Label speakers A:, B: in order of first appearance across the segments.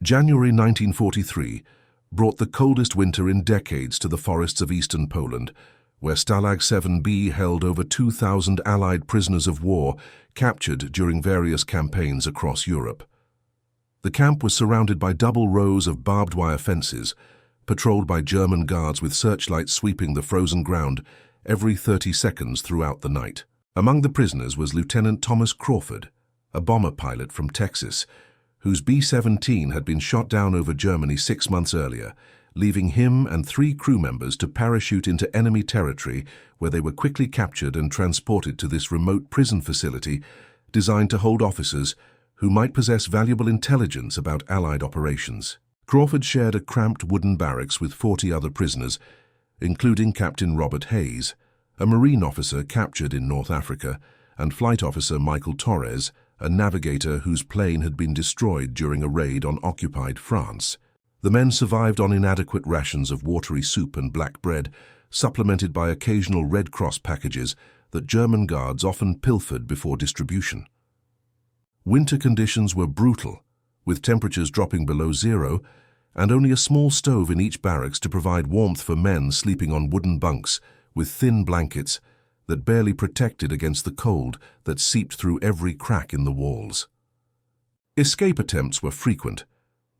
A: January 1943 brought the coldest winter in decades to the forests of eastern Poland, where Stalag 7B held over 2,000 Allied prisoners of war captured during various campaigns across Europe. The camp was surrounded by double rows of barbed wire fences, patrolled by German guards with searchlights sweeping the frozen ground every 30 seconds throughout the night. Among the prisoners was Lieutenant Thomas Crawford, a bomber pilot from Texas, whose B-17 had been shot down over Germany 6 months earlier, leaving him and 3 crew members to parachute into enemy territory, where they were quickly captured and transported to this remote prison facility designed to hold officers who might possess valuable intelligence about Allied operations. Crawford shared a cramped wooden barracks with 40 other prisoners, including Captain Robert Hayes, a Marine officer captured in North Africa, and Flight Officer Michael Torres, a navigator whose plane had been destroyed during a raid on occupied France. The men survived on inadequate rations of watery soup and black bread, supplemented by occasional Red Cross packages that German guards often pilfered before distribution. Winter conditions were brutal, with temperatures dropping below zero, and only a small stove in each barracks to provide warmth for men sleeping on wooden bunks with thin blankets that barely protected against the cold that seeped through every crack in the walls. Escape attempts were frequent,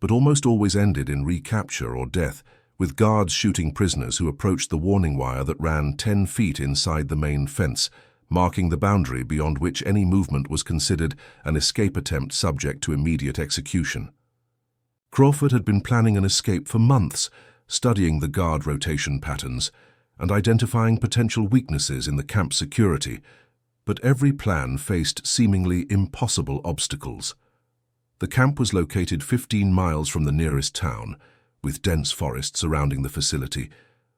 A: but almost always ended in recapture or death, with guards shooting prisoners who approached the warning wire that ran 10 feet inside the main fence, marking the boundary beyond which any movement was considered an escape attempt subject to immediate execution. Crawford had been planning an escape for months, studying the guard rotation patterns and identifying potential weaknesses in the camp security, but every plan faced seemingly impossible obstacles. The camp was located 15 miles from the nearest town, with dense forests surrounding the facility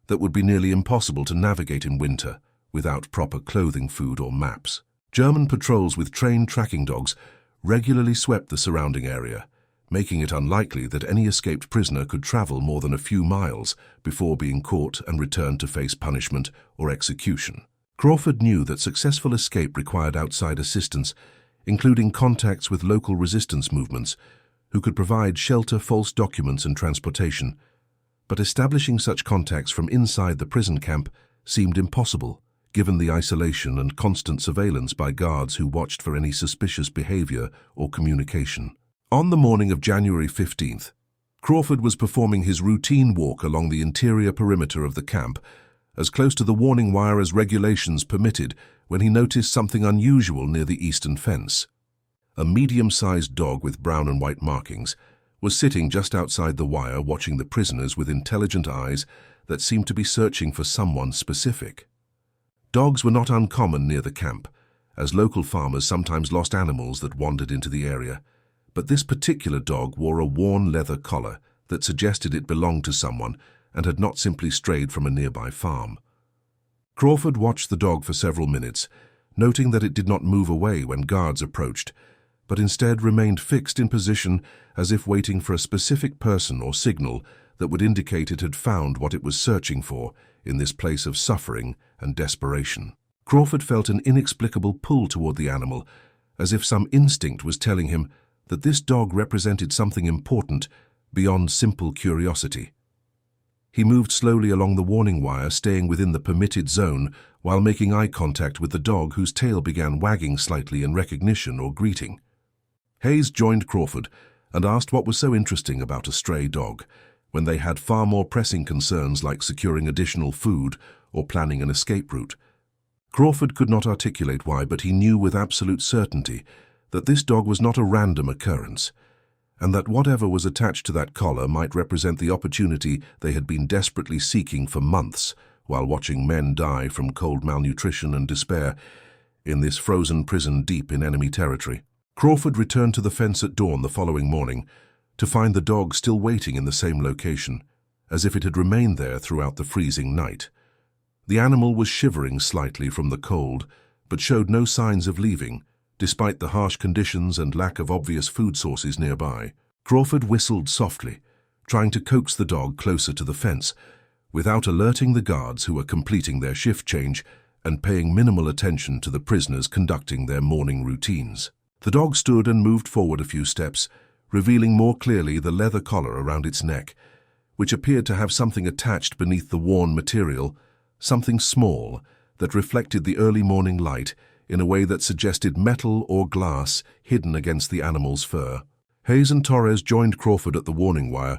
A: that would be nearly impossible to navigate in winter without proper clothing, food, or maps. German patrols with trained tracking dogs regularly swept the surrounding area, making it unlikely that any escaped prisoner could travel more than a few miles before being caught and returned to face punishment or execution. Crawford knew that successful escape required outside assistance, including contacts with local resistance movements, who could provide shelter, false documents, and transportation. But establishing such contacts from inside the prison camp seemed impossible, given the isolation and constant surveillance by guards who watched for any suspicious behavior or communication. On the morning of January 15th, Crawford was performing his routine walk along the interior perimeter of the camp, as close to the warning wire as regulations permitted, when he noticed something unusual near the eastern fence. A medium-sized dog with brown and white markings was sitting just outside the wire, watching the prisoners with intelligent eyes that seemed to be searching for someone specific. Dogs were not uncommon near the camp, as local farmers sometimes lost animals that wandered into the area, but this particular dog wore a worn leather collar that suggested it belonged to someone and had not simply strayed from a nearby farm. Crawford watched the dog for several minutes, noting that it did not move away when guards approached, but instead remained fixed in position as if waiting for a specific person or signal that would indicate it had found what it was searching for in this place of suffering and desperation. Crawford felt an inexplicable pull toward the animal, as if some instinct was telling him that this dog represented something important beyond simple curiosity. He moved slowly along the warning wire, staying within the permitted zone while making eye contact with the dog, whose tail began wagging slightly in recognition or greeting. Hayes joined Crawford and asked what was so interesting about a stray dog, when they had far more pressing concerns like securing additional food or planning an escape route. Crawford could not articulate why, but he knew with absolute certainty that this dog was not a random occurrence, and that whatever was attached to that collar might represent the opportunity they had been desperately seeking for months while watching men die from cold malnutrition and despair in this frozen prison deep in enemy territory. Crawford returned to the fence at dawn the following morning to find the dog still waiting in the same location, as if it had remained there throughout the freezing night. The animal was shivering slightly from the cold, but showed no signs of leaving, despite the harsh conditions and lack of obvious food sources nearby. Crawford whistled softly, trying to coax the dog closer to the fence, without alerting the guards who were completing their shift change and paying minimal attention to the prisoners conducting their morning routines. The dog stood and moved forward a few steps, revealing more clearly the leather collar around its neck, which appeared to have something attached beneath the worn material, something small that reflected the early morning light in a way that suggested metal or glass hidden against the animal's fur. Hayes and Torres joined Crawford at the warning wire,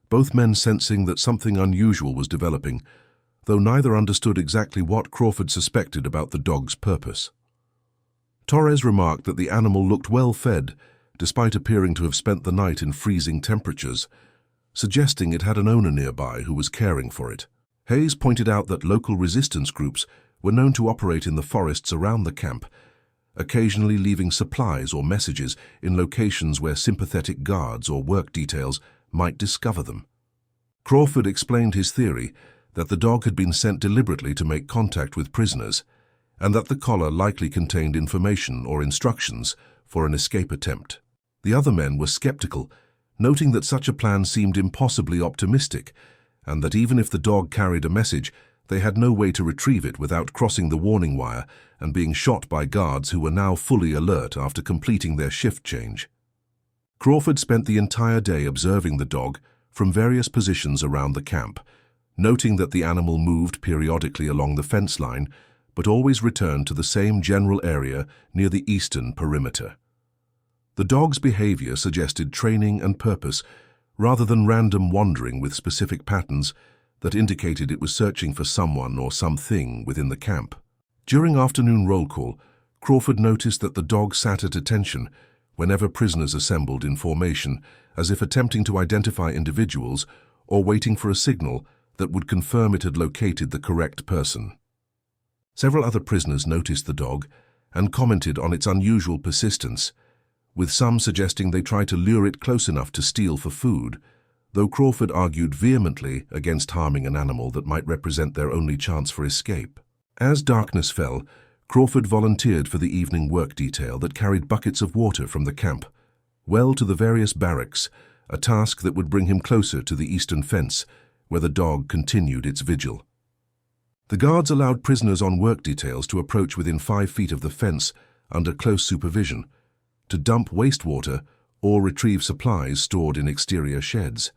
A: both men sensing that something unusual was developing, though neither understood exactly what Crawford suspected about the dog's purpose. Torres remarked that the animal looked well fed, despite appearing to have spent the night in freezing temperatures, suggesting it had an owner nearby who was caring for it. Hayes pointed out that local resistance groups were known to operate in the forests around the camp, occasionally leaving supplies or messages in locations where sympathetic guards or work details might discover them. Crawford explained his theory that the dog had been sent deliberately to make contact with prisoners, and that the collar likely contained information or instructions for an escape attempt. The other men were skeptical, noting that such a plan seemed impossibly optimistic, and that even if the dog carried a message, they had no way to retrieve it without crossing the warning wire and being shot by guards who were now fully alert after completing their shift change. Crawford spent the entire day observing the dog from various positions around the camp, noting that the animal moved periodically along the fence line, but always returned to the same general area near the eastern perimeter. The dog's behavior suggested training and purpose, rather than random wandering with specific patterns that indicated it was searching for someone or something within the camp. During afternoon roll call, Crawford noticed that the dog sat at attention whenever prisoners assembled in formation, as if attempting to identify individuals or waiting for a signal that would confirm it had located the correct person. Several other prisoners noticed the dog and commented on its unusual persistence, with some suggesting they tried to lure it close enough to steal for food, though Crawford argued vehemently against harming an animal that might represent their only chance for escape. As darkness fell, Crawford volunteered for the evening work detail that carried buckets of water from the camp, well to the various barracks, a task that would bring him closer to the eastern fence, where the dog continued its vigil. The guards allowed prisoners on work details to approach within 5 feet of the fence under close supervision, to dump wastewater or retrieve supplies stored in exterior sheds.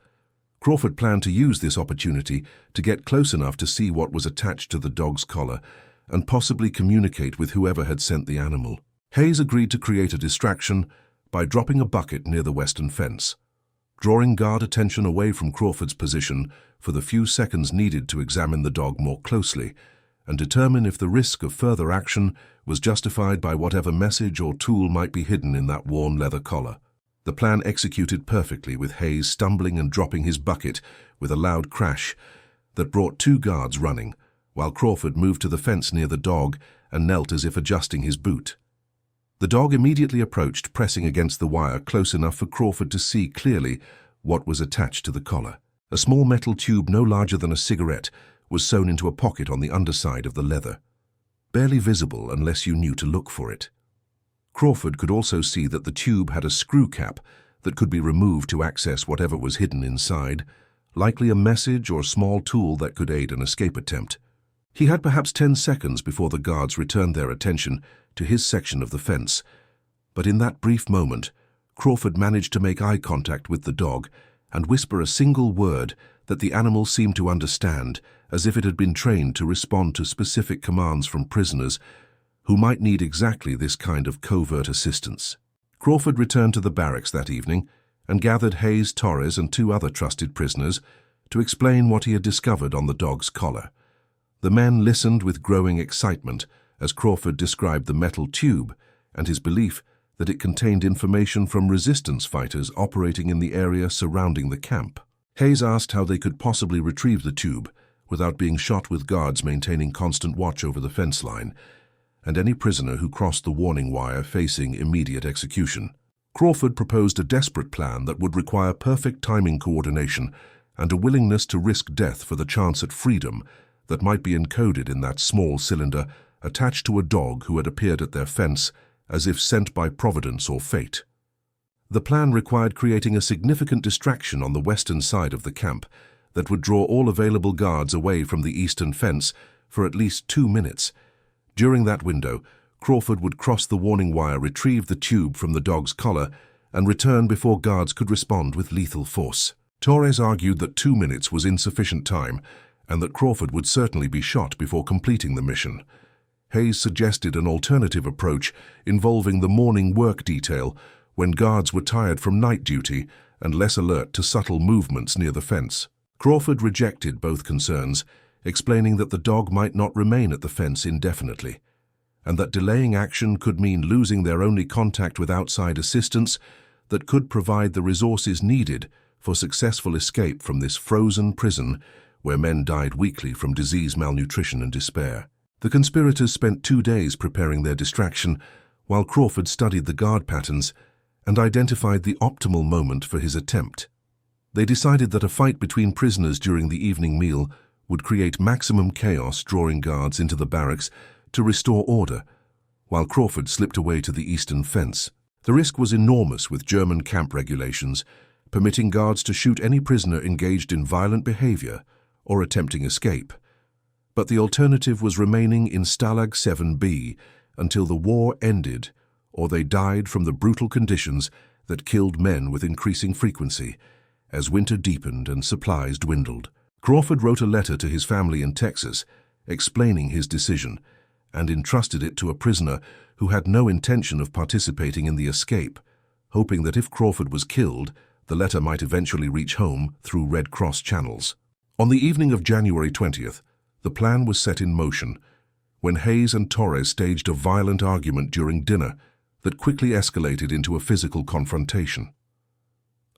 A: Crawford planned to use this opportunity to get close enough to see what was attached to the dog's collar and possibly communicate with whoever had sent the animal. Hayes agreed to create a distraction by dropping a bucket near the western fence, drawing guard attention away from Crawford's position for the few seconds needed to examine the dog more closely and determine if the risk of further action was justified by whatever message or tool might be hidden in that worn leather collar. The plan executed perfectly, with Hayes stumbling and dropping his bucket with a loud crash that brought 2 guards running, while Crawford moved to the fence near the dog and knelt as if adjusting his boot. The dog immediately approached, pressing against the wire close enough for Crawford to see clearly what was attached to the collar. A small metal tube no larger than a cigarette was sewn into a pocket on the underside of the leather, barely visible unless you knew to look for it. Crawford could also see that the tube had a screw cap that could be removed to access whatever was hidden inside, likely a message or small tool that could aid an escape attempt. He had perhaps 10 seconds before the guards returned their attention to his section of the fence, but in that brief moment, Crawford managed to make eye contact with the dog and whisper a single word that the animal seemed to understand, as if it had been trained to respond to specific commands from prisoners who might need exactly this kind of covert assistance. Crawford returned to the barracks that evening and gathered Hayes, Torres, and 2 other trusted prisoners to explain what he had discovered on the dog's collar. The men listened with growing excitement as Crawford described the metal tube and his belief that it contained information from resistance fighters operating in the area surrounding the camp. Hayes asked how they could possibly retrieve the tube without being shot, with guards maintaining constant watch over the fence line, and any prisoner who crossed the warning wire facing immediate execution. Crawford proposed a desperate plan that would require perfect timing coordination and a willingness to risk death for the chance at freedom that might be encoded in that small cylinder attached to a dog who had appeared at their fence as if sent by providence or fate. The plan required creating a significant distraction on the western side of the camp that would draw all available guards away from the eastern fence for at least 2 minutes. During that window, Crawford would cross the warning wire, retrieve the tube from the dog's collar, and return before guards could respond with lethal force. Torres argued that 2 minutes was insufficient time and that Crawford would certainly be shot before completing the mission. Hayes suggested an alternative approach involving the morning work detail when guards were tired from night duty and less alert to subtle movements near the fence. Crawford rejected both concerns, explaining that the dog might not remain at the fence indefinitely, and that delaying action could mean losing their only contact with outside assistance that could provide the resources needed for successful escape from this frozen prison where men died weekly from disease, malnutrition, and despair. The conspirators spent 2 days preparing their distraction, while Crawford studied the guard patterns and identified the optimal moment for his attempt. They decided that a fight between prisoners during the evening meal would create maximum chaos, drawing guards into the barracks to restore order, while Crawford slipped away to the eastern fence. The risk was enormous with German camp regulations, permitting guards to shoot any prisoner engaged in violent behavior or attempting escape. But the alternative was remaining in Stalag 7B until the war ended, or they died from the brutal conditions that killed men with increasing frequency as winter deepened and supplies dwindled. Crawford wrote a letter to his family in Texas, explaining his decision, and entrusted it to a prisoner who had no intention of participating in the escape, hoping that if Crawford was killed, the letter might eventually reach home through Red Cross channels. On the evening of January 20th, the plan was set in motion when Hayes and Torres staged a violent argument during dinner that quickly escalated into a physical confrontation.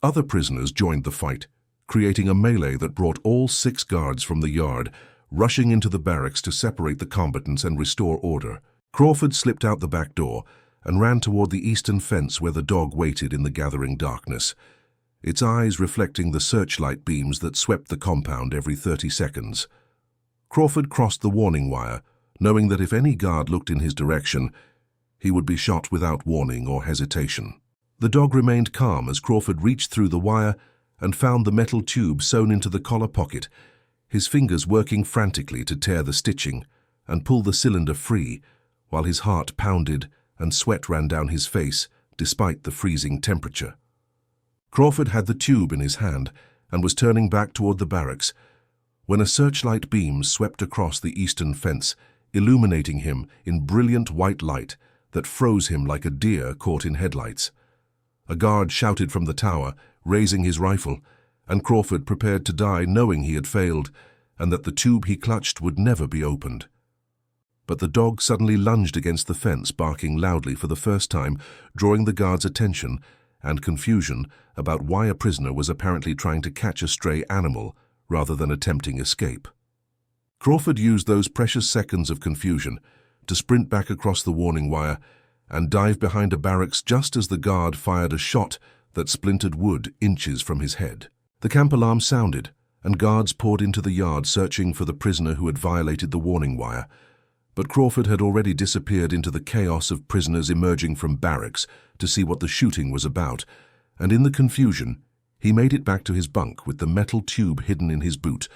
A: Other prisoners joined the fight, creating a melee that brought all 6 guards from the yard rushing into the barracks to separate the combatants and restore order. Crawford slipped out the back door and ran toward the eastern fence where the dog waited in the gathering darkness, its eyes reflecting the searchlight beams that swept the compound every 30 seconds. Crawford crossed the warning wire, knowing that if any guard looked in his direction, he would be shot without warning or hesitation. The dog remained calm as Crawford reached through the wire and found the metal tube sewn into the collar pocket, his fingers working frantically to tear the stitching and pull the cylinder free, while his heart pounded and sweat ran down his face despite the freezing temperature. Crawford had the tube in his hand and was turning back toward the barracks when a searchlight beam swept across the eastern fence, illuminating him in brilliant white light that froze him like a deer caught in headlights. A guard shouted from the tower, raising his rifle, and Crawford prepared to die knowing he had failed and that the tube he clutched would never be opened. But the dog suddenly lunged against the fence, barking loudly for the first time, drawing the guard's attention and confusion about why a prisoner was apparently trying to catch a stray animal rather than attempting escape. Crawford used those precious seconds of confusion to sprint back across the warning wire and dive behind a barracks just as the guard fired a shot that splintered wood inches from his head. The camp alarm sounded, and guards poured into the yard searching for the prisoner who had violated the warning wire. But Crawford had already disappeared into the chaos of prisoners emerging from barracks to see what the shooting was about, and in the confusion, he made it back to his bunk with the metal tube hidden in his boot,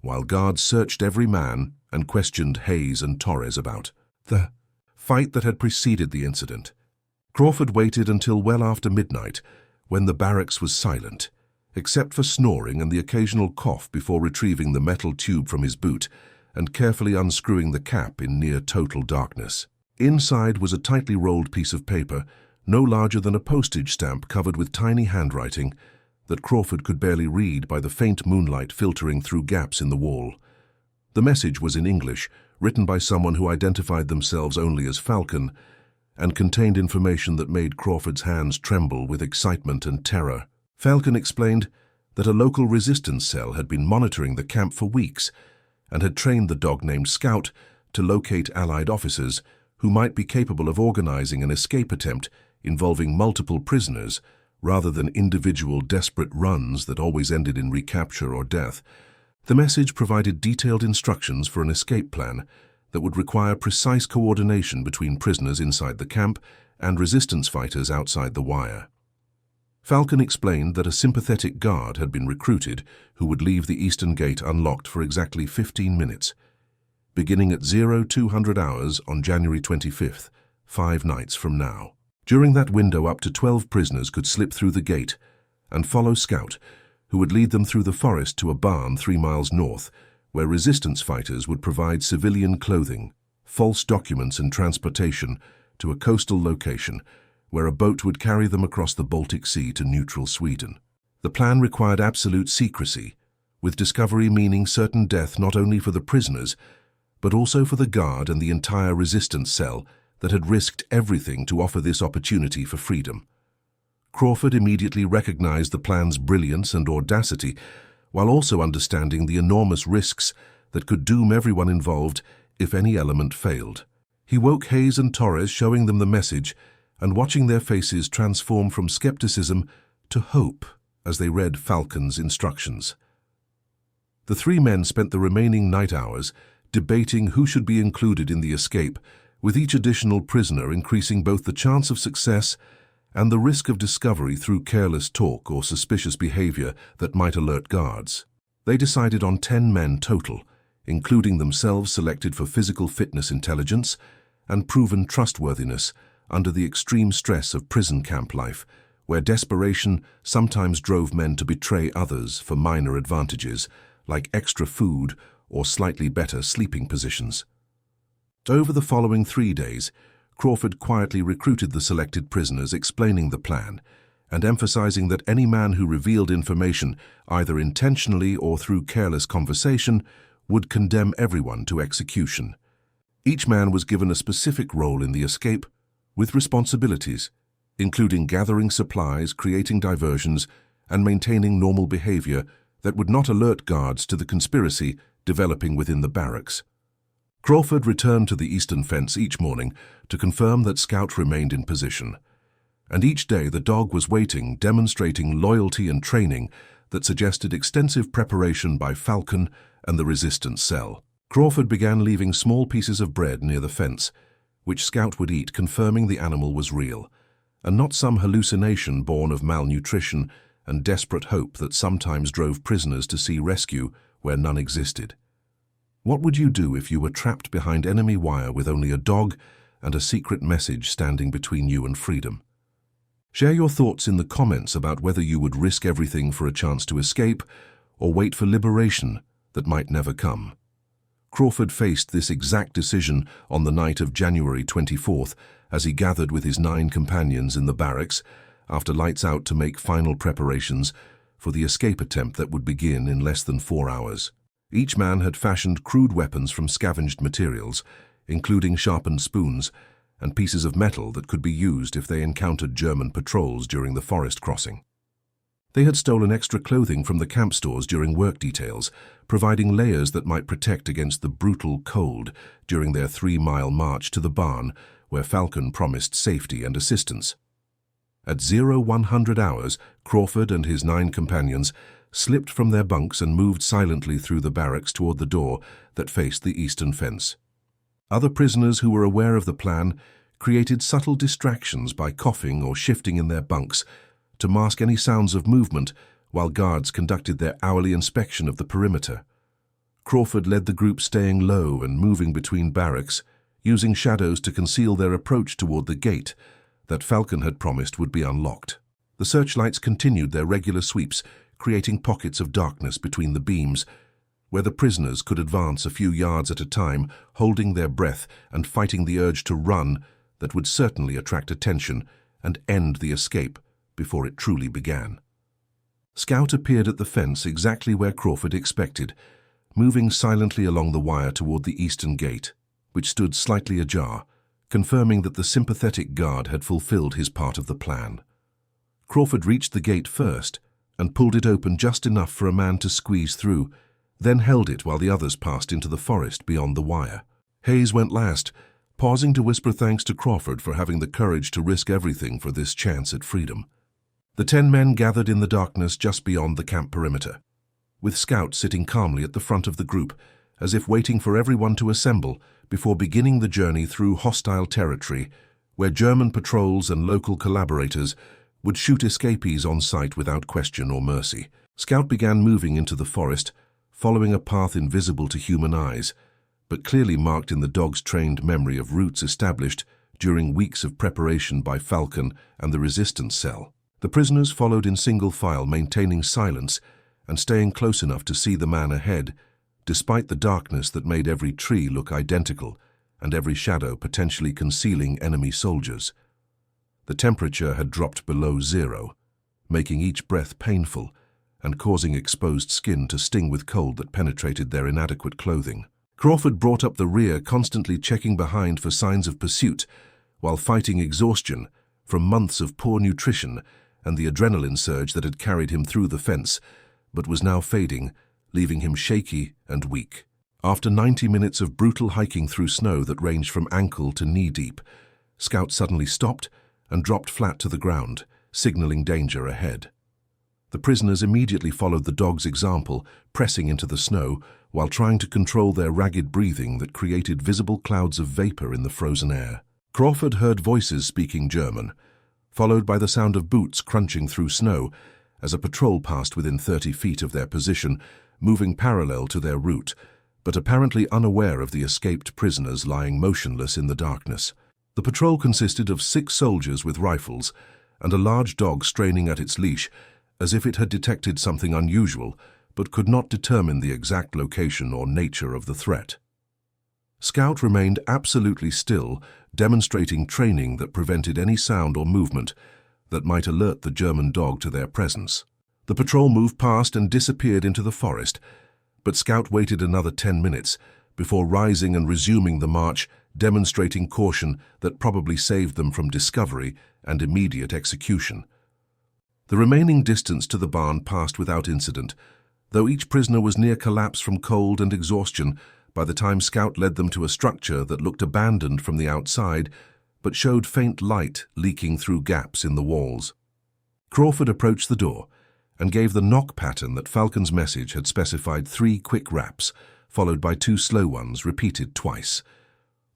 A: while guards searched every man and questioned Hayes and Torres about the fight that had preceded the incident. Crawford waited until well after midnight, when the barracks was silent, except for snoring and the occasional cough before retrieving the metal tube from his boot and carefully unscrewing the cap in near total darkness. Inside was a tightly rolled piece of paper, no larger than a postage stamp covered with tiny handwriting that Crawford could barely read by the faint moonlight filtering through gaps in the wall. The message was in English, written by someone who identified themselves only as Falcon, and contained information that made Crawford's hands tremble with excitement and terror. Falcon explained that a local resistance cell had been monitoring the camp for weeks and had trained the dog named Scout to locate Allied officers who might be capable of organizing an escape attempt involving multiple prisoners rather than individual desperate runs that always ended in recapture or death. The message provided detailed instructions for an escape plan that would require precise coordination between prisoners inside the camp and resistance fighters outside the wire. Falcon explained that a sympathetic guard had been recruited who would leave the eastern gate unlocked for exactly 15 minutes, beginning at 0200 hours on January 25th, 5 nights from now. During that window, up to 12 prisoners could slip through the gate and follow Scout, who would lead them through the forest to a barn 3 miles north, where resistance fighters would provide civilian clothing, false documents and transportation to a coastal location where a boat would carry them across the Baltic Sea to neutral Sweden. The plan required absolute secrecy, with discovery meaning certain death not only for the prisoners, but also for the guard and the entire resistance cell that had risked everything to offer this opportunity for freedom. Crawford immediately recognized the plan's brilliance and audacity, while also understanding the enormous risks that could doom everyone involved if any element failed. He woke Hayes and Torres, showing them the message and watching their faces transform from skepticism to hope as they read Falcon's instructions. The 3 men spent the remaining night hours debating who should be included in the escape, with each additional prisoner increasing both the chance of success and the risk of discovery through careless talk or suspicious behavior that might alert guards. They decided on 10 men total, including themselves selected for physical fitness, intelligence, and proven trustworthiness under the extreme stress of prison camp life, where desperation sometimes drove men to betray others for minor advantages, like extra food or slightly better sleeping positions. Over the following 3 days, Crawford quietly recruited the selected prisoners, explaining the plan and emphasizing that any man who revealed information, either intentionally or through careless conversation, would condemn everyone to execution. Each man was given a specific role in the escape, with responsibilities, including gathering supplies, creating diversions, and maintaining normal behavior that would not alert guards to the conspiracy developing within the barracks. Crawford returned to the eastern fence each morning to confirm that Scout remained in position, and each day the dog was waiting, demonstrating loyalty and training that suggested extensive preparation by Falcon and the resistance cell. Crawford began leaving small pieces of bread near the fence, which Scout would eat, confirming the animal was real, and not some hallucination born of malnutrition and desperate hope that sometimes drove prisoners to see rescue where none existed. What would you do if you were trapped behind enemy wire with only a dog and a secret message standing between you and freedom? Share your thoughts in the comments about whether you would risk everything for a chance to escape or wait for liberation that might never come. Crawford faced this exact decision on the night of January 24th as he gathered with his 9 companions in the barracks after lights out to make final preparations for the escape attempt that would begin in less than 4 hours. Each man had fashioned crude weapons from scavenged materials, including sharpened spoons and pieces of metal that could be used if they encountered German patrols during the forest crossing. They had stolen extra clothing from the camp stores during work details, providing layers that might protect against the brutal cold during their 3-mile march to the barn, where Falcon promised safety and assistance. At 0100 hours, Crawford and his 9 companions slipped from their bunks and moved silently through the barracks toward the door that faced the eastern fence. Other prisoners who were aware of the plan created subtle distractions by coughing or shifting in their bunks to mask any sounds of movement while guards conducted their hourly inspection of the perimeter. Crawford led the group, staying low and moving between barracks, using shadows to conceal their approach toward the gate that Falcon had promised would be unlocked. The searchlights continued their regular sweeps, creating pockets of darkness between the beams, where the prisoners could advance a few yards at a time, holding their breath and fighting the urge to run that would certainly attract attention and end the escape before it truly began. Scout appeared at the fence exactly where Crawford expected, moving silently along the wire toward the eastern gate, which stood slightly ajar, confirming that the sympathetic guard had fulfilled his part of the plan. Crawford reached the gate first and pulled it open just enough for a man to squeeze through, then held it while the others passed into the forest beyond the wire. Hayes went last, pausing to whisper thanks to Crawford for having the courage to risk everything for this chance at freedom. The 10 men gathered in the darkness just beyond the camp perimeter, with Scout sitting calmly at the front of the group, as if waiting for everyone to assemble before beginning the journey through hostile territory, where German patrols and local collaborators would shoot escapees on sight without question or mercy. Scout began moving into the forest, following a path invisible to human eyes, but clearly marked in the dog's trained memory of routes established during weeks of preparation by Falcon and the resistance cell. The prisoners followed in single file, maintaining silence and staying close enough to see the man ahead, despite the darkness that made every tree look identical and every shadow potentially concealing enemy soldiers. The temperature had dropped below zero, making each breath painful and causing exposed skin to sting with cold that penetrated their inadequate clothing. Crawford brought up the rear, constantly checking behind for signs of pursuit, while fighting exhaustion from months of poor nutrition and the adrenaline surge that had carried him through the fence, but was now fading, leaving him shaky and weak. After 90 minutes of brutal hiking through snow that ranged from ankle to knee-deep, Scout suddenly stopped and dropped flat to the ground, signaling danger ahead. The prisoners immediately followed the dog's example, pressing into the snow while trying to control their ragged breathing that created visible clouds of vapor in the frozen air. Crawford heard voices speaking German, followed by the sound of boots crunching through snow as a patrol passed within 30 feet of their position, moving parallel to their route, but apparently unaware of the escaped prisoners lying motionless in the darkness. The patrol consisted of 6 soldiers with rifles and a large dog straining at its leash, as if it had detected something unusual, but could not determine the exact location or nature of the threat. Scout remained absolutely still, demonstrating training that prevented any sound or movement that might alert the German dog to their presence. The patrol moved past and disappeared into the forest, but Scout waited another 10 minutes before rising and resuming the march, demonstrating caution that probably saved them from discovery and immediate execution. The remaining distance to the barn passed without incident, though each prisoner was near collapse from cold and exhaustion by the time Scout led them to a structure that looked abandoned from the outside but showed faint light leaking through gaps in the walls. Crawford approached the door and gave the knock pattern that Falcon's message had specified 3 quick raps, followed by 2 slow ones repeated twice.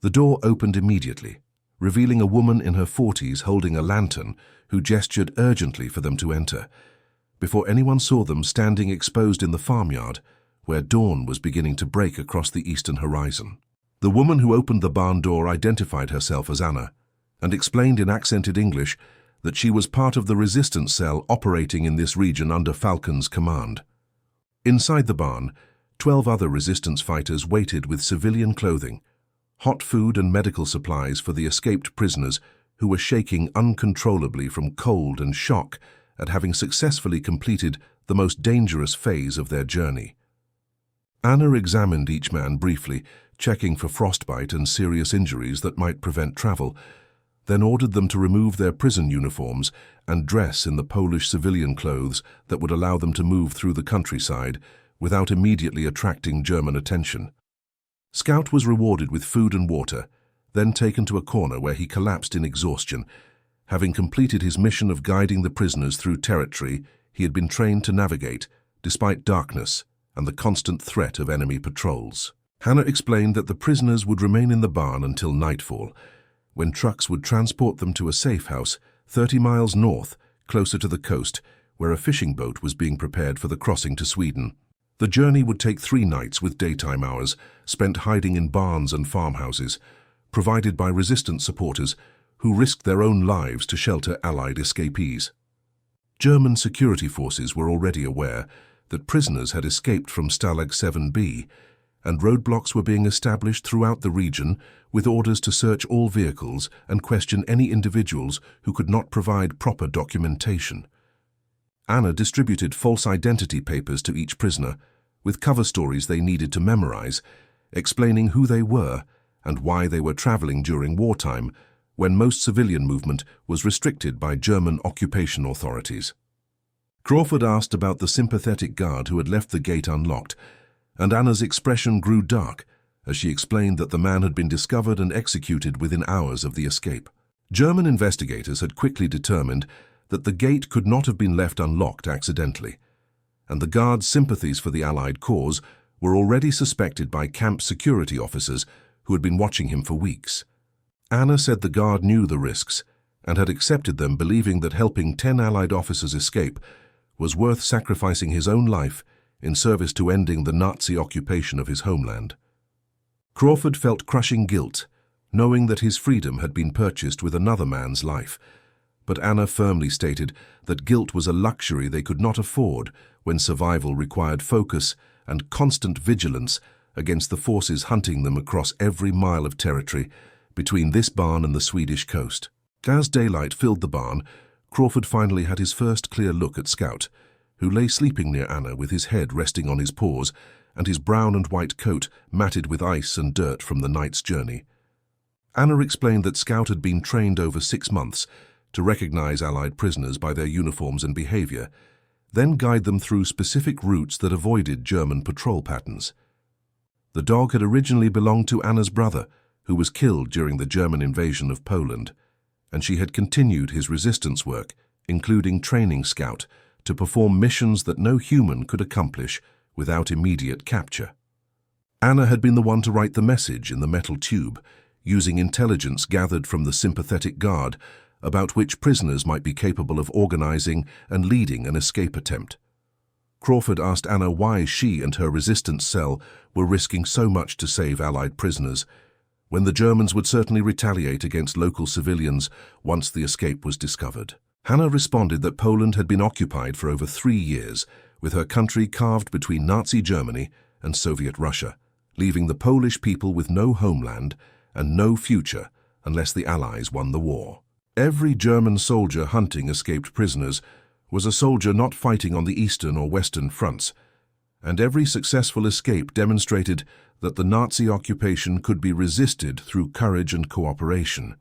A: The door opened immediately, revealing a woman in her 40s holding a lantern who gestured urgently for them to enter, before anyone saw them standing exposed in the farmyard, where dawn was beginning to break across the eastern horizon. The woman who opened the barn door identified herself as Anna and explained in accented English that she was part of the resistance cell operating in this region under Falcon's command. Inside the barn, 12 other resistance fighters waited with civilian clothing, hot food and medical supplies for the escaped prisoners who were shaking uncontrollably from cold and shock at having successfully completed the most dangerous phase of their journey. Anna examined each man briefly, checking for frostbite and serious injuries that might prevent travel, then ordered them to remove their prison uniforms and dress in the Polish civilian clothes that would allow them to move through the countryside without immediately attracting German attention. Scout was rewarded with food and water, then taken to a corner where he collapsed in exhaustion, having completed his mission of guiding the prisoners through territory he had been trained to navigate, despite darkness and the constant threat of enemy patrols. Hannah explained that the prisoners would remain in the barn until nightfall, when trucks would transport them to a safe house 30 miles north, closer to the coast, where a fishing boat was being prepared for the crossing to Sweden. The journey would take 3 nights with daytime hours spent hiding in barns and farmhouses, provided by resistance supporters who risked their own lives to shelter Allied escapees. German security forces were already aware that prisoners had escaped from Stalag 7B, and roadblocks were being established throughout the region with orders to search all vehicles and question any individuals who could not provide proper documentation. Anna distributed false identity papers to each prisoner, with cover stories they needed to memorize, explaining who they were and why they were traveling during wartime, when most civilian movement was restricted by German occupation authorities. Crawford asked about the sympathetic guard who had left the gate unlocked, and Anna's expression grew dark as she explained that the man had been discovered and executed within hours of the escape. German investigators had quickly determined that the gate could not have been left unlocked accidentally, and the guard's sympathies for the Allied cause were already suspected by camp security officers who had been watching him for weeks. Anna said the guard knew the risks and had accepted them, believing that helping 10 Allied officers escape was worth sacrificing his own life in service to ending the Nazi occupation of his homeland. Crawford felt crushing guilt, knowing that his freedom had been purchased with another man's life. But Anna firmly stated that guilt was a luxury they could not afford when survival required focus and constant vigilance against the forces hunting them across every mile of territory between this barn and the Swedish coast. As daylight filled the barn, Crawford finally had his first clear look at Scout, who lay sleeping near Anna with his head resting on his paws and his brown and white coat matted with ice and dirt from the night's journey. Anna explained that Scout had been trained over 6 months to recognize Allied prisoners by their uniforms and behavior, then guide them through specific routes that avoided German patrol patterns. The dog had originally belonged to Anna's brother, who was killed during the German invasion of Poland, and she had continued his resistance work, including training Scout to perform missions that no human could accomplish without immediate capture. Anna had been the one to write the message in the metal tube, using intelligence gathered from the sympathetic guard about which prisoners might be capable of organizing and leading an escape attempt. Crawford asked Anna why she and her resistance cell were risking so much to save Allied prisoners, when the Germans would certainly retaliate against local civilians once the escape was discovered. Anna responded that Poland had been occupied for over 3 years, with her country carved between Nazi Germany and Soviet Russia, leaving the Polish people with no homeland and no future unless the Allies won the war. Every German soldier hunting escaped prisoners was a soldier not fighting on the eastern or western fronts, and every successful escape demonstrated that the Nazi occupation could be resisted through courage and cooperation.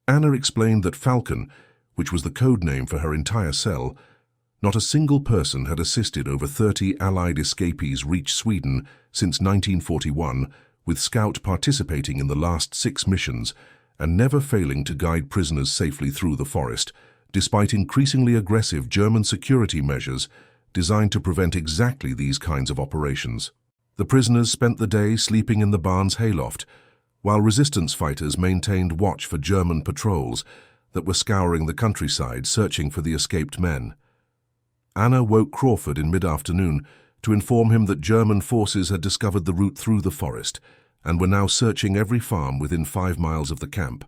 A: Anna explained that Falcon, which was the code name for her entire cell, not a single person had assisted over 30 Allied escapees reach Sweden since 1941, with Scout participating in the last 6 missions and never failing to guide prisoners safely through the forest, despite increasingly aggressive German security measures designed to prevent exactly these kinds of operations. The prisoners spent the day sleeping in the barn's hayloft, while resistance fighters maintained watch for German patrols that were scouring the countryside searching for the escaped men. Anna woke Crawford in mid-afternoon to inform him that German forces had discovered the route through the forest and were now searching every farm within 5 miles of the camp.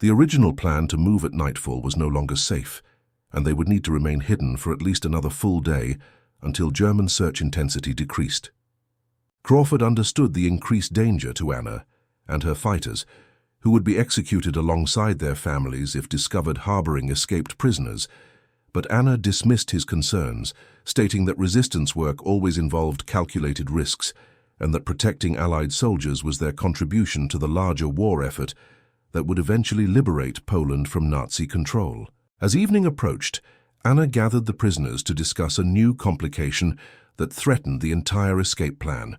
A: The original plan to move at nightfall was no longer safe, and they would need to remain hidden for at least another full day until German search intensity decreased. Crawford understood the increased danger to Anna and her fighters, who would be executed alongside their families if discovered harboring escaped prisoners, but Anna dismissed his concerns, stating that resistance work always involved calculated risks and that protecting Allied soldiers was their contribution to the larger war effort that would eventually liberate Poland from Nazi control. As evening approached, Anna gathered the prisoners to discuss a new complication that threatened the entire escape plan.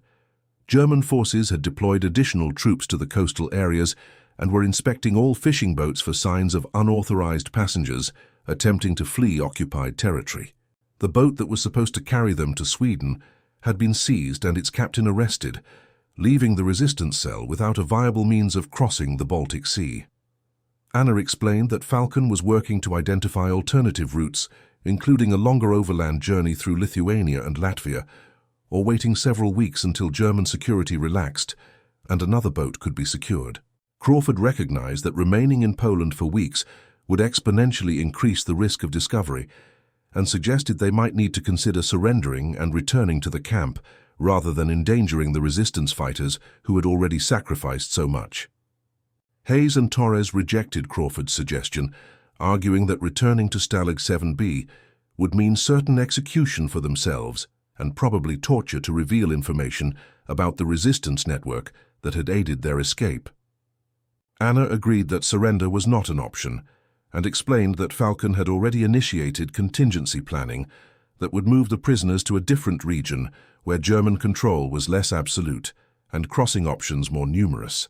A: German forces had deployed additional troops to the coastal areas and were inspecting all fishing boats for signs of unauthorized passengers attempting to flee occupied territory. The boat that was supposed to carry them to Sweden had been seized and its captain arrested, leaving the resistance cell without a viable means of crossing the Baltic Sea. Anna explained that Falcon was working to identify alternative routes, including a longer overland journey through Lithuania and Latvia, or waiting several weeks until German security relaxed and another boat could be secured. Crawford recognized that remaining in Poland for weeks would exponentially increase the risk of discovery, and suggested they might need to consider surrendering and returning to the camp rather than endangering the resistance fighters who had already sacrificed so much. Hayes and Torres rejected Crawford's suggestion, arguing that returning to Stalag 7B would mean certain execution for themselves and probably torture to reveal information about the resistance network that had aided their escape. Anna agreed that surrender was not an option, and explained that Falcon had already initiated contingency planning that would move the prisoners to a different region where German control was less absolute and crossing options more numerous.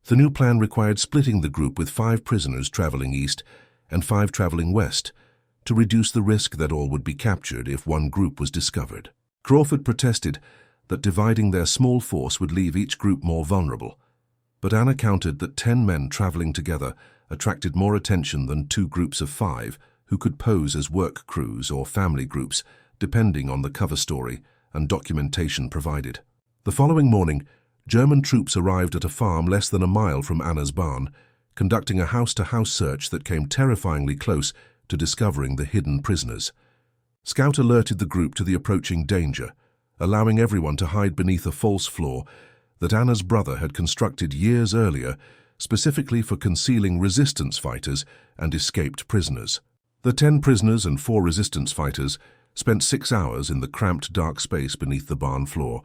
A: The new plan required splitting the group with 5 prisoners traveling east and 5 traveling west to reduce the risk that all would be captured if one group was discovered. Crawford protested that dividing their small force would leave each group more vulnerable, but Anna countered that 10 men traveling together attracted more attention than 2 groups of 5 who could pose as work crews or family groups, depending on the cover story and documentation provided. The following morning, German troops arrived at a farm less than a mile from Anna's barn, conducting a house-to-house search that came terrifyingly close to discovering the hidden prisoners. Scout alerted the group to the approaching danger, allowing everyone to hide beneath a false floor that Anna's brother had constructed years earlier, specifically for concealing resistance fighters and escaped prisoners. The 10 prisoners and 4 resistance fighters spent 6 hours in the cramped dark space beneath the barn floor,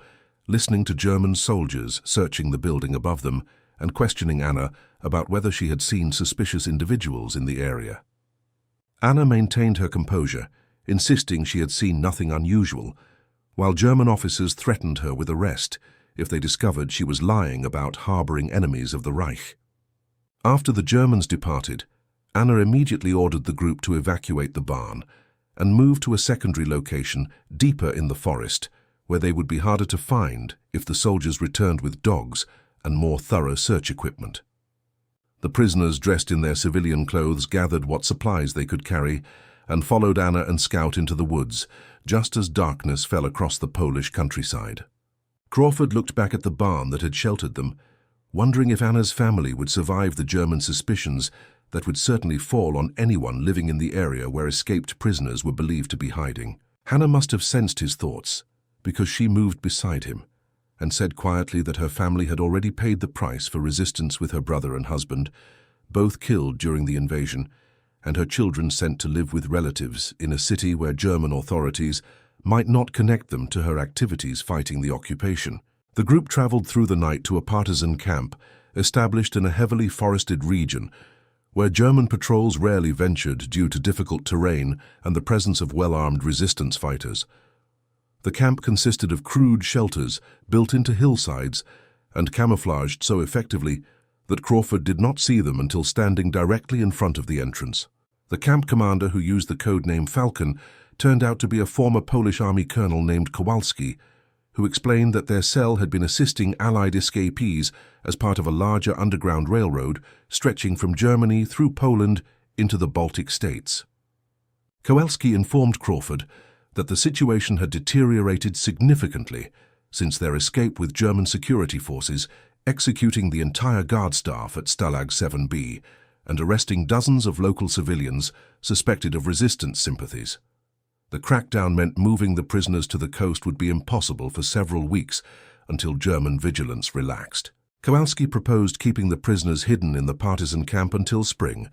A: listening to German soldiers searching the building above them and questioning Anna about whether she had seen suspicious individuals in the area. Anna maintained her composure, insisting she had seen nothing unusual, while German officers threatened her with arrest if they discovered she was lying about harboring enemies of the Reich. After the Germans departed, Anna immediately ordered the group to evacuate the barn and move to a secondary location deeper in the forest, where they would be harder to find if the soldiers returned with dogs and more thorough search equipment. The prisoners, dressed in their civilian clothes, gathered what supplies they could carry and followed Anna and Scout into the woods, just as darkness fell across the Polish countryside. Crawford looked back at the barn that had sheltered them, wondering if Anna's family would survive the German suspicions that would certainly fall on anyone living in the area where escaped prisoners were believed to be hiding. Hannah must have sensed his thoughts, because she moved beside him and said quietly that her family had already paid the price for resistance with her brother and husband, both killed during the invasion, and her children sent to live with relatives in a city where German authorities might not connect them to her activities fighting the occupation. The group traveled through the night to a partisan camp established in a heavily forested region where German patrols rarely ventured due to difficult terrain and the presence of well-armed resistance fighters. The camp consisted of crude shelters built into hillsides and camouflaged so effectively that Crawford did not see them until standing directly in front of the entrance. The camp commander, who used the codename Falcon, turned out to be a former Polish army colonel named Kowalski, who explained that their cell had been assisting Allied escapees as part of a larger underground railroad stretching from Germany through Poland into the Baltic states. Kowalski informed Crawford that the situation had deteriorated significantly since their escape, with German security forces executing the entire guard staff at Stalag 7B and arresting dozens of local civilians suspected of resistance sympathies. The crackdown meant moving the prisoners to the coast would be impossible for several weeks until German vigilance relaxed. Kowalski proposed keeping the prisoners hidden in the partisan camp until spring,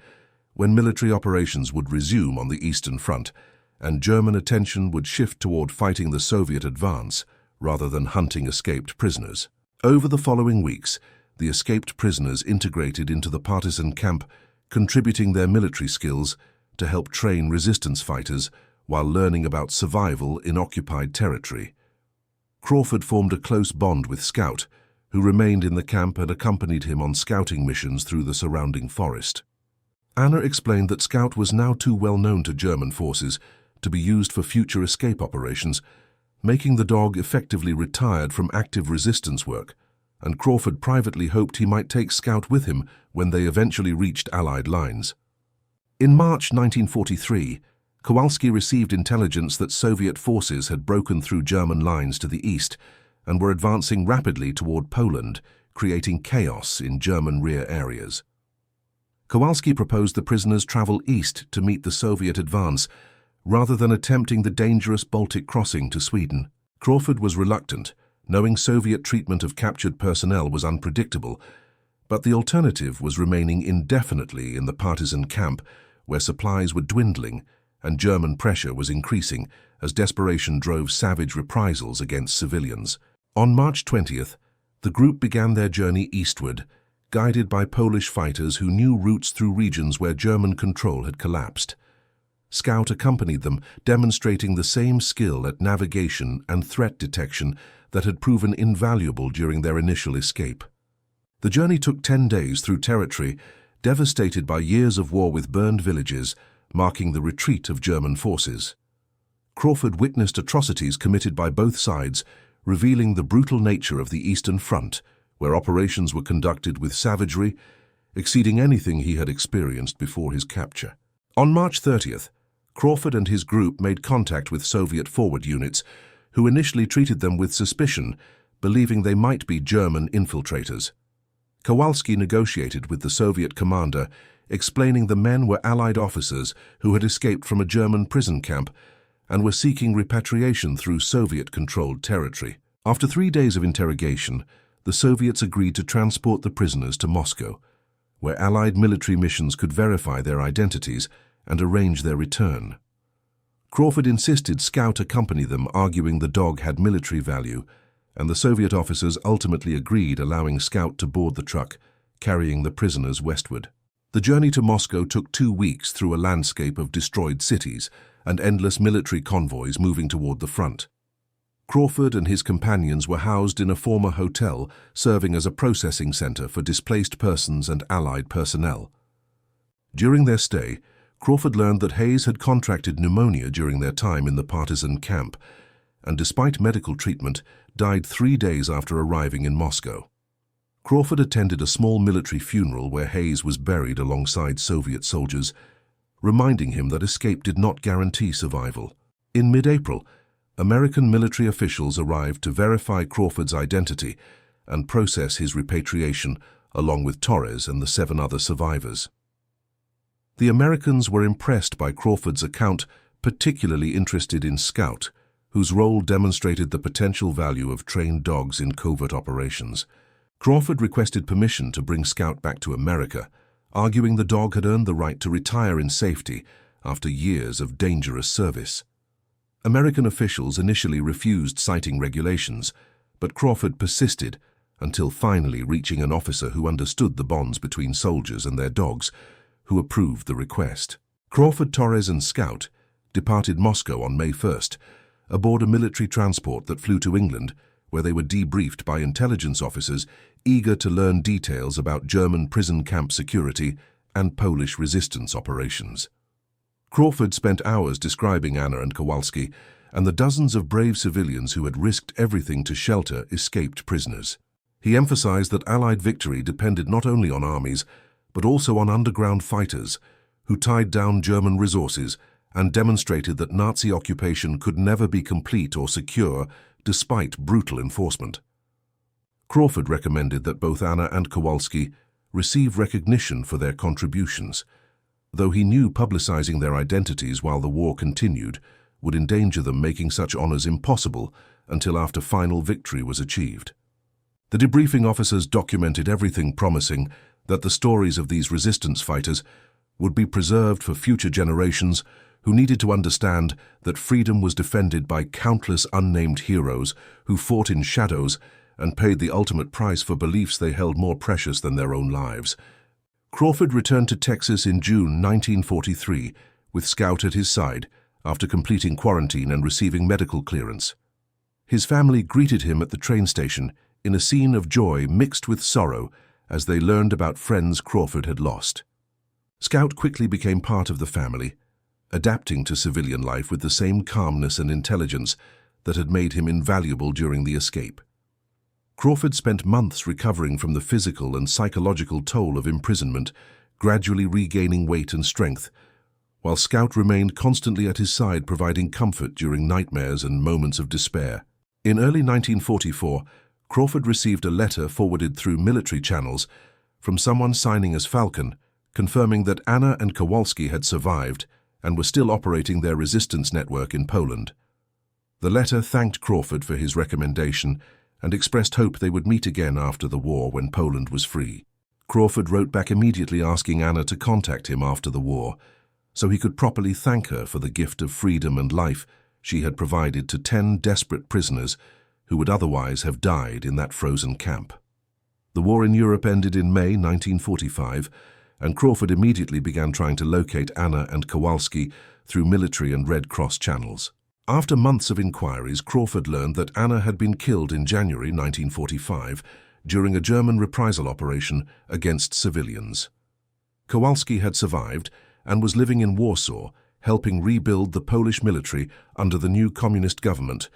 A: when military operations would resume on the Eastern Front, and German attention would shift toward fighting the Soviet advance rather than hunting escaped prisoners. Over the following weeks, the escaped prisoners integrated into the partisan camp, contributing their military skills to help train resistance fighters while learning about survival in occupied territory. Crawford formed a close bond with Scout, who remained in the camp and accompanied him on scouting missions through the surrounding forest. Anna explained that Scout was now too well known to German forces to be used for future escape operations, making the dog effectively retired from active resistance work, and Crawford privately hoped he might take Scout with him when they eventually reached Allied lines. In March 1943, Kowalski received intelligence that Soviet forces had broken through German lines to the east and were advancing rapidly toward Poland, creating chaos in German rear areas. Kowalski proposed the prisoners travel east to meet the Soviet advance, rather than attempting the dangerous Baltic crossing to Sweden. Crawford was reluctant, knowing Soviet treatment of captured personnel was unpredictable, but the alternative was remaining indefinitely in the partisan camp, where supplies were dwindling and German pressure was increasing as desperation drove savage reprisals against civilians. On March 20th, the group began their journey eastward, guided by Polish fighters who knew routes through regions where German control had collapsed. Scout accompanied them, demonstrating the same skill at navigation and threat detection that had proven invaluable during their initial escape. The journey took 10 days through territory devastated by years of war with burned villages, marking the retreat of German forces. Crawford witnessed atrocities committed by both sides, revealing the brutal nature of the Eastern Front, where operations were conducted with savagery, exceeding anything he had experienced before his capture. On March 30th, Crawford and his group made contact with Soviet forward units, who initially treated them with suspicion, believing they might be German infiltrators. Kowalski negotiated with the Soviet commander, explaining the men were Allied officers who had escaped from a German prison camp and were seeking repatriation through Soviet-controlled territory. After 3 days of interrogation, the Soviets agreed to transport the prisoners to Moscow, where Allied military missions could verify their identities and arrange their return. Crawford insisted Scout accompany them, arguing the dog had military value, and the Soviet officers ultimately agreed, allowing Scout to board the truck, carrying the prisoners westward. The journey to Moscow took 2 weeks through a landscape of destroyed cities and endless military convoys moving toward the front. Crawford and his companions were housed in a former hotel serving as a processing center for displaced persons and Allied personnel. During their stay, Crawford learned that Hayes had contracted pneumonia during their time in the partisan camp, and despite medical treatment, died 3 days after arriving in Moscow. Crawford attended a small military funeral where Hayes was buried alongside Soviet soldiers, reminding him that escape did not guarantee survival. In mid-April, American military officials arrived to verify Crawford's identity and process his repatriation, along with Torres and the 7 other survivors. The Americans were impressed by Crawford's account, particularly interested in Scout, whose role demonstrated the potential value of trained dogs in covert operations. Crawford requested permission to bring Scout back to America, arguing the dog had earned the right to retire in safety after years of dangerous service. American officials initially refused citing regulations, but Crawford persisted until finally reaching an officer who understood the bonds between soldiers and their dogs, who approved the request. Crawford, Torres, and Scout departed Moscow on May 1st, aboard a military transport that flew to England, where they were debriefed by intelligence officers eager to learn details about German prison camp security and Polish resistance operations. Crawford spent hours describing Anna and Kowalski and the dozens of brave civilians who had risked everything to shelter escaped prisoners. He emphasized that Allied victory depended not only on armies, but also on underground fighters who tied down German resources and demonstrated that Nazi occupation could never be complete or secure despite brutal enforcement. Crawford recommended that both Anna and Kowalski receive recognition for their contributions, though he knew publicizing their identities while the war continued would endanger them, making such honors impossible until after final victory was achieved. The debriefing officers documented everything, promising that the stories of these resistance fighters would be preserved for future generations who needed to understand that freedom was defended by countless unnamed heroes who fought in shadows and paid the ultimate price for beliefs they held more precious than their own lives. Crawford returned to Texas in June 1943 with Scout at his side after completing quarantine and receiving medical clearance. His family greeted him at the train station in a scene of joy mixed with sorrow as they learned about friends Crawford had lost. Scout quickly became part of the family, adapting to civilian life with the same calmness and intelligence that had made him invaluable during the escape. Crawford spent months recovering from the physical and psychological toll of imprisonment, gradually regaining weight and strength, while Scout remained constantly at his side, providing comfort during nightmares and moments of despair. In early 1944, Crawford received a letter forwarded through military channels from someone signing as Falcon, confirming that Anna and Kowalski had survived and were still operating their resistance network in Poland. The letter thanked Crawford for his recommendation and expressed hope they would meet again after the war when Poland was free. Crawford wrote back immediately asking Anna to contact him after the war, so he could properly thank her for the gift of freedom and life she had provided to 10 desperate prisoners who would otherwise have died in that frozen camp. The war in Europe ended in May 1945, and Crawford immediately began trying to locate Anna and Kowalski through military and Red Cross channels. After months of inquiries, Crawford learned that Anna had been killed in January 1945 during a German reprisal operation against civilians. Kowalski had survived and was living in Warsaw, helping rebuild the Polish military under the new communist government,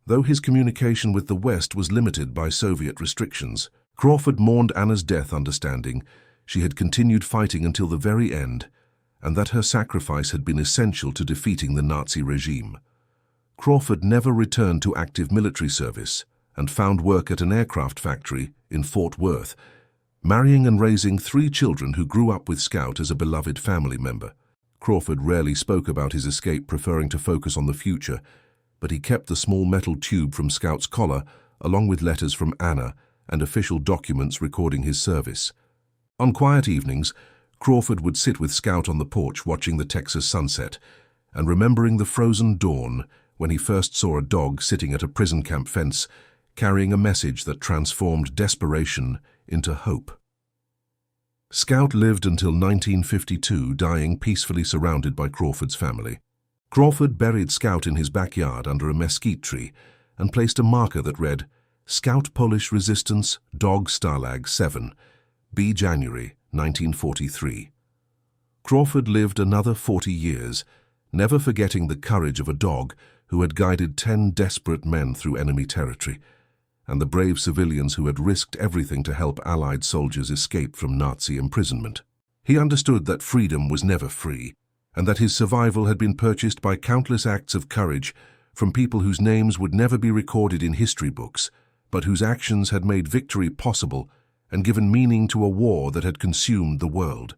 A: though his communication with the West was limited by Soviet restrictions. Crawford mourned Anna's death, understanding she had continued fighting until the very end, and that her sacrifice had been essential to defeating the Nazi regime. Crawford never returned to active military service and found work at an aircraft factory in Fort Worth, marrying and raising 3 children who grew up with Scout as a beloved family member. Crawford rarely spoke about his escape, preferring to focus on the future, but he kept the small metal tube from Scout's collar, along with letters from Anna and official documents recording his service. On quiet evenings, Crawford would sit with Scout on the porch watching the Texas sunset and remembering the frozen dawn when he first saw a dog sitting at a prison camp fence, carrying a message that transformed desperation into hope. Scout lived until 1952, dying peacefully surrounded by Crawford's family. Crawford buried Scout in his backyard under a mesquite tree and placed a marker that read, "Scout Polish Resistance, Dog Stalag 7, B. January 1943. Crawford lived another 40 years, never forgetting the courage of a dog who had guided 10 desperate men through enemy territory, and the brave civilians who had risked everything to help Allied soldiers escape from Nazi imprisonment. He understood that freedom was never free, and that his survival had been purchased by countless acts of courage from people whose names would never be recorded in history books, but whose actions had made victory possible and given meaning to a war that had consumed the world.